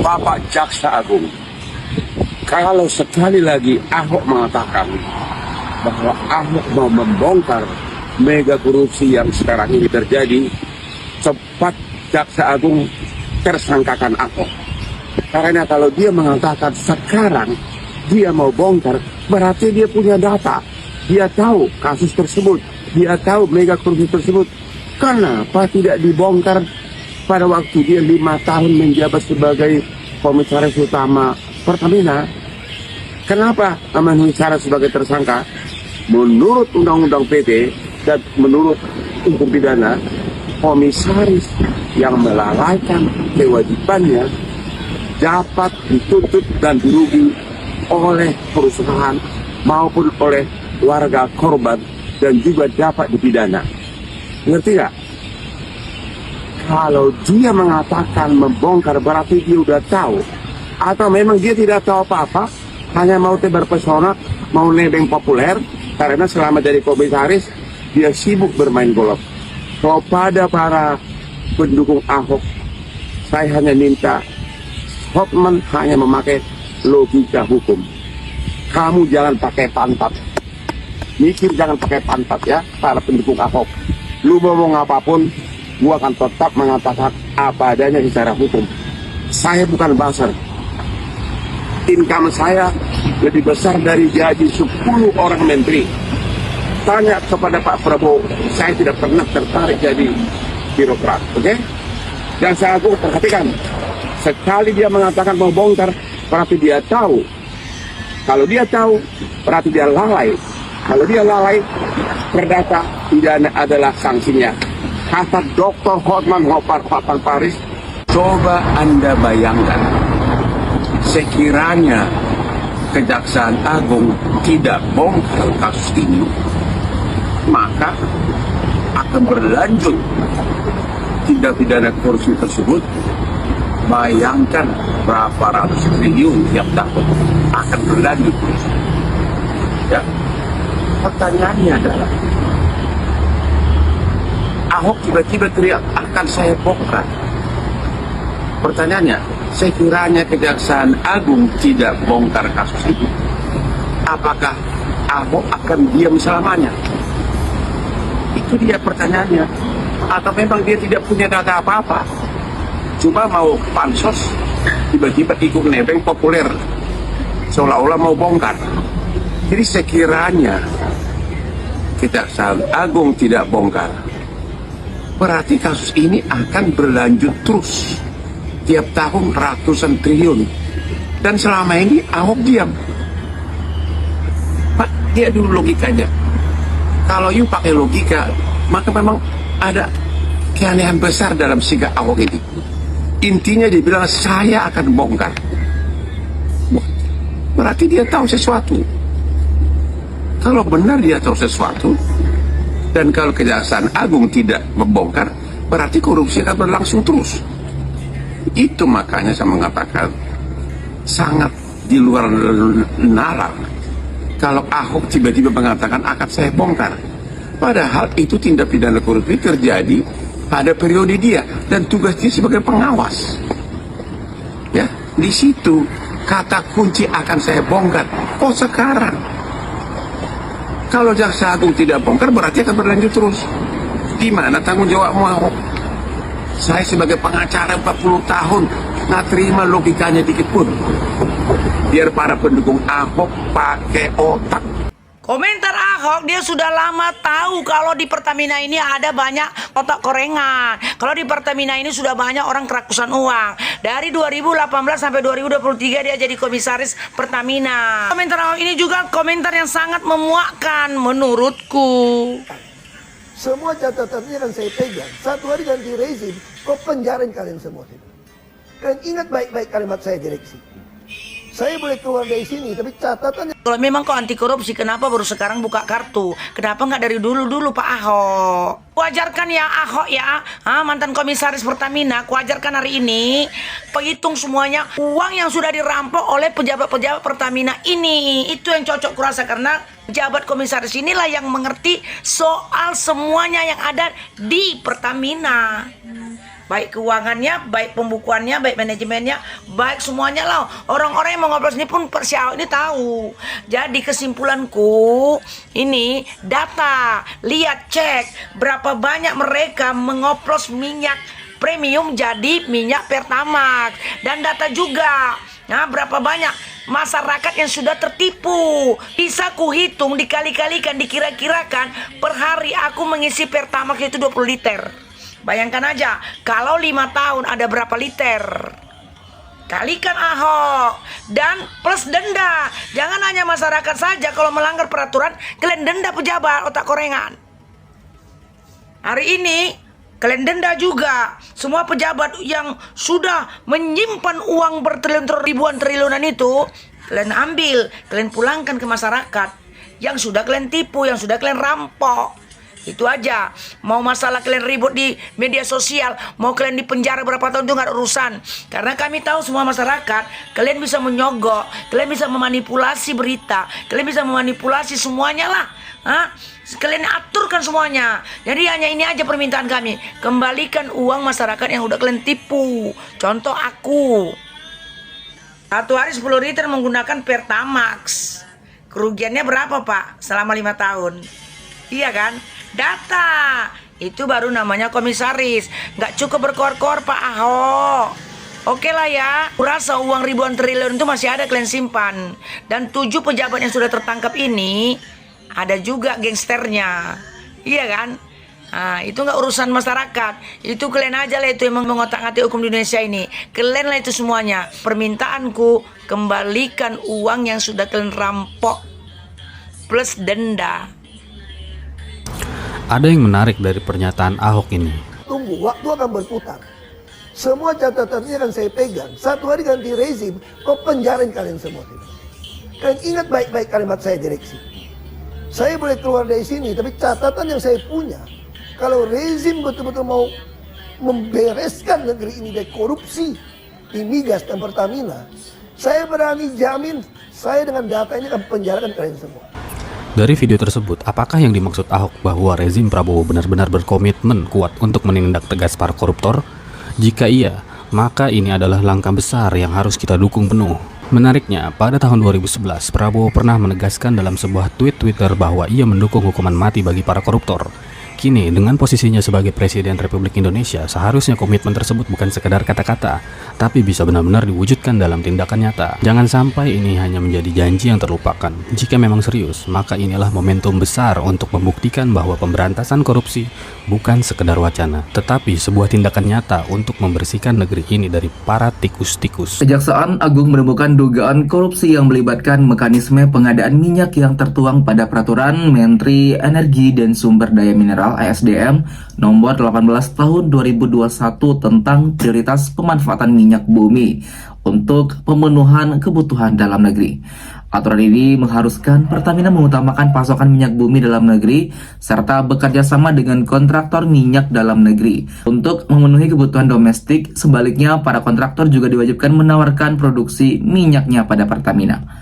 Bapak Jaksa Agung, kalau sekali lagi Ahok mengatakan bahwa Ahok mau membongkar mega korupsi yang sekarang ini terjadi, cepat Jaksa Agung tersangkakan Ahok. Karena kalau dia mengatakan sekarang dia mau bongkar, berarti dia punya data. Dia tahu kasus tersebut, dia tahu mega korupsi tersebut. Kenapa tidak dibongkar pada waktu dia 5 tahun menjabat sebagai komisaris utama Pertamina? Kenapa memenuhi syarat sebagai tersangka? Menurut Undang-Undang PT dan menurut hukum pidana, komisaris yang melalaikan kewajibannya dapat dituntut dan dirugi oleh perusahaan maupun oleh warga korban dan juga dapat dipidana. Ngerti nggak? Kalau dia mengatakan membongkar berarti dia udah tahu, atau memang dia tidak tahu apa-apa, hanya mau tebar pesona, mau nebeng populer, karena selama jadi komisaris dia sibuk bermain golf. Kepada para pendukung Ahok, saya hanya minta Hotman hanya memakai logika hukum. Kamu jangan pakai pantat, mikir jangan pakai pantat ya, para pendukung Ahok. Lu mau ngomong apapun, gua akan tetap mengatakan apa adanya secara hukum. Saya bukan buzzer. Income saya lebih besar dari gaji 10 orang menteri. Tanya kepada Pak Prabowo, saya tidak pernah tertarik jadi birokrat, oke? Dan saya perhatikan, sekali dia mengatakan mau bongkar, berarti dia tahu. Kalau dia tahu, berarti dia lalai. Kalau dia lalai, perdata pidana adalah sanksinya. Kata Dr. Hotman Paris, coba Anda bayangkan, sekiranya Kejaksaan Agung tidak bongkar kasus ini, maka akan berlanjut tindak pidana korupsi tersebut. Bayangkan berapa ratus triliun tiap tahun akan berlanjut terus. Ya. Pertanyaannya adalah, Ahok tiba-tiba teriak akan saya bongkar. Pertanyaannya, sekiranya Kejaksaan Agung tidak bongkar kasus itu, apakah Ahok akan diam selamanya? Itu dia pertanyaannya. Atau memang dia tidak punya data apa-apa, cuma mau pansos, tiba-tiba ikut nebeng populer, seolah-olah mau bongkar. Jadi sekiranya Kejaksaan Agung tidak bongkar, berarti kasus ini akan berlanjut terus. Tiap tahun ratusan triliun. Dan selama ini Ahok diam. Pak, dia dulu logikanya. Kalau you pakai logika, maka memang ada keanehan besar dalam sikap Ahok ini. Intinya dia bilang, saya akan bongkar. Berarti dia tahu sesuatu. Kalau benar dia tahu sesuatu, dan kalau Kejaksaan Agung tidak membongkar, berarti korupsi akan berlangsung terus. Itu makanya saya mengatakan sangat di luar nalar kalau Ahok tiba-tiba mengatakan akan saya bongkar. Padahal itu tindak pidana korupsi terjadi pada periode dia dan tugas dia sebagai pengawas. Ya, di situ kata kunci akan saya bongkar. Oh, sekarang kalau Jaksa Agung tidak bongkar berarti akan berlanjut terus. Di mana tanggung jawabmu, Ahok? Saya sebagai pengacara 40 tahun nggak terima logikanya dikit pun. Biar para pendukung Ahok pakai otak. Komentar Ahok, dia sudah lama tahu kalau di Pertamina ini ada banyak otak korengan. Kalau di Pertamina ini sudah banyak orang kerakusan uang. Dari 2018 sampai 2023 dia jadi komisaris Pertamina. Komentar Ahok ini juga komentar yang sangat memuakkan menurutku. Semua catatannya yang saya pegang, satu hari ganti rezim, kok penjarain kalian semua. Kalian ingat baik-baik kalimat saya direksi. Saya boleh keluar dari sini, tapi catatannya... Kalau memang kau anti korupsi, kenapa baru sekarang buka kartu? Kenapa nggak dari dulu-dulu Pak Ahok? Wajarkan ya Ahok ya, mantan komisaris Pertamina, wajarkan hari ini penghitung semuanya uang yang sudah dirampok oleh pejabat-pejabat Pertamina ini. Itu yang cocok kurasa, karena pejabat komisaris inilah yang mengerti soal semuanya yang ada di Pertamina. baik keuangannya, baik pembukuannya, baik manajemennya, baik semuanya lah. Orang-orang yang mau ngoplos ini pun si Ahok ini tahu. Jadi kesimpulanku ini data, lihat cek berapa banyak mereka mengoplos minyak premium jadi minyak Pertamax, dan data juga. Nah, berapa banyak masyarakat yang sudah tertipu. Bisa kuhitung, dikali-kalikan, dikira-kirakan per hari aku mengisi Pertamax itu 20 liter. Bayangkan aja, kalau 5 tahun ada berapa liter? Kalikan Ahok. Dan plus denda. Jangan hanya masyarakat saja kalau melanggar peraturan, kalian denda pejabat otak korengan. Hari ini kalian denda juga semua pejabat yang sudah menyimpan uang bertriliun ribuan triliunan itu. Kalian ambil, kalian pulangkan ke masyarakat yang sudah kalian tipu, yang sudah kalian rampok. Itu aja. Mau masalah kalian ribut di media sosial, mau kalian di penjara berapa tahun itu nggak ada urusan. Karena kami tahu semua masyarakat, kalian bisa menyogok, kalian bisa memanipulasi berita, kalian bisa memanipulasi semuanya lah. Hah? Kalian aturkan semuanya. Jadi hanya ini aja permintaan kami, kembalikan uang masyarakat yang udah kalian tipu. Contoh aku, satu hari 10 liter menggunakan Pertamax. Kerugiannya berapa Pak selama 5 tahun? Iya kan? Data. Itu baru namanya komisaris. Nggak cukup berkor-kor Pak Ahok. Oke lah ya, kurasa uang ribuan triliun itu masih ada kalian simpan. Dan 7 pejabat yang sudah tertangkap ini ada juga gangsternya. Iya kan? Nah, itu nggak urusan masyarakat. Itu kalian aja lah itu yang mengotak-ngatik hukum di Indonesia ini. Kalian lah itu semuanya. Permintaanku, kembalikan uang yang sudah kalian rampok plus denda. Ada yang menarik dari pernyataan Ahok ini. Tunggu, waktu akan berputar. Semua catatan ini akan saya pegang. Satu hari ganti rezim, kau penjarain kalian semua. Kalian ingat baik-baik kalimat saya direksi. Saya boleh keluar dari sini, tapi catatan yang saya punya, kalau rezim betul-betul mau membereskan negeri ini dari korupsi di migas dan Pertamina, saya berani jamin, saya dengan data ini akan penjarakan kalian semua. Dari video tersebut, apakah yang dimaksud Ahok bahwa rezim Prabowo benar-benar berkomitmen kuat untuk menindak tegas para koruptor? Jika iya, maka ini adalah langkah besar yang harus kita dukung penuh. Menariknya, pada tahun 2011, Prabowo pernah menegaskan dalam sebuah tweet Twitter bahwa ia mendukung hukuman mati bagi para koruptor. Kini, dengan posisinya sebagai Presiden Republik Indonesia, seharusnya komitmen tersebut bukan sekedar kata-kata, tapi bisa benar-benar diwujudkan dalam tindakan nyata. Jangan sampai ini hanya menjadi janji yang terlupakan. Jika memang serius, maka inilah momentum besar untuk membuktikan bahwa pemberantasan korupsi bukan sekedar wacana, tetapi sebuah tindakan nyata untuk membersihkan negeri ini dari para tikus-tikus. Kejaksaan Agung menemukan dugaan korupsi yang melibatkan mekanisme pengadaan minyak yang tertuang pada Peraturan Menteri Energi dan Sumber Daya Mineral (ASDM) nomor 18 tahun 2021 tentang prioritas pemanfaatan minyak bumi untuk pemenuhan kebutuhan dalam negeri. Aturan ini mengharuskan Pertamina mengutamakan pasokan minyak bumi dalam negeri serta bekerja sama dengan kontraktor minyak dalam negeri untuk memenuhi kebutuhan domestik. Sebaliknya, para kontraktor juga diwajibkan menawarkan produksi minyaknya pada Pertamina.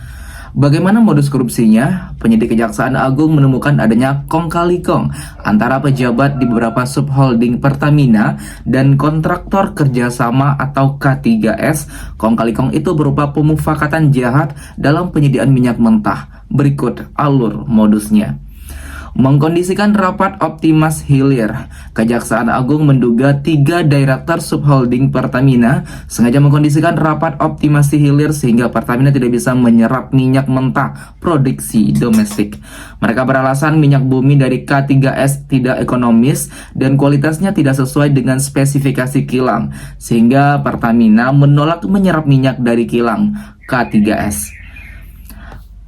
Bagaimana modus korupsinya? Penyidik Kejaksaan Agung menemukan adanya kong kali kong antara pejabat di beberapa subholding Pertamina dan kontraktor kerjasama atau K3S. Kong kali kong itu berupa pemufakatan jahat dalam penyediaan minyak mentah. Berikut alur modusnya. Mengkondisikan rapat Optimas Hilir, Kejaksaan Agung menduga 3 direktur subholding Pertamina sengaja mengkondisikan rapat optimasi hilir sehingga Pertamina tidak bisa menyerap minyak mentah produksi domestik. Mereka beralasan minyak bumi dari K3S tidak ekonomis dan kualitasnya tidak sesuai dengan spesifikasi kilang, sehingga Pertamina menolak menyerap minyak dari kilang K3S.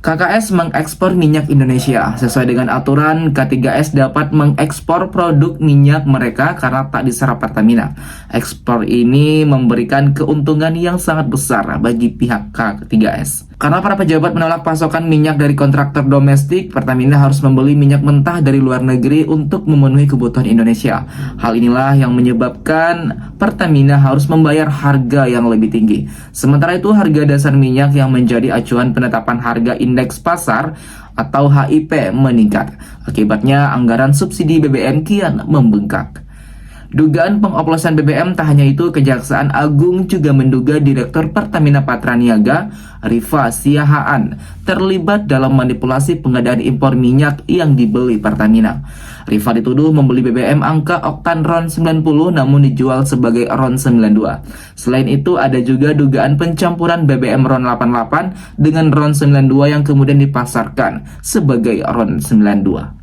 KKS mengekspor minyak Indonesia. Sesuai dengan aturan, K3S dapat mengekspor produk minyak mereka karena tak diserap Pertamina. Ekspor ini memberikan keuntungan yang sangat besar bagi pihak K3S. Karena para pejabat menolak pasokan minyak dari kontraktor domestik, Pertamina harus membeli minyak mentah dari luar negeri untuk memenuhi kebutuhan Indonesia. Hal inilah yang menyebabkan Pertamina harus membayar harga yang lebih tinggi. Sementara itu, harga dasar minyak yang menjadi acuan penetapan harga indeks pasar atau HIP meningkat. Akibatnya, anggaran subsidi BBM kian membengkak. Dugaan pengoplosan BBM tak hanya itu, Kejaksaan Agung juga menduga Direktur Pertamina Patraniaga, Rifa Siahaan, terlibat dalam manipulasi pengadaan impor minyak yang dibeli Pertamina. Rifa dituduh membeli BBM angka oktan RON 90 namun dijual sebagai RON 92. Selain itu, ada juga dugaan pencampuran BBM RON 88 dengan RON 92 yang kemudian dipasarkan sebagai RON 92.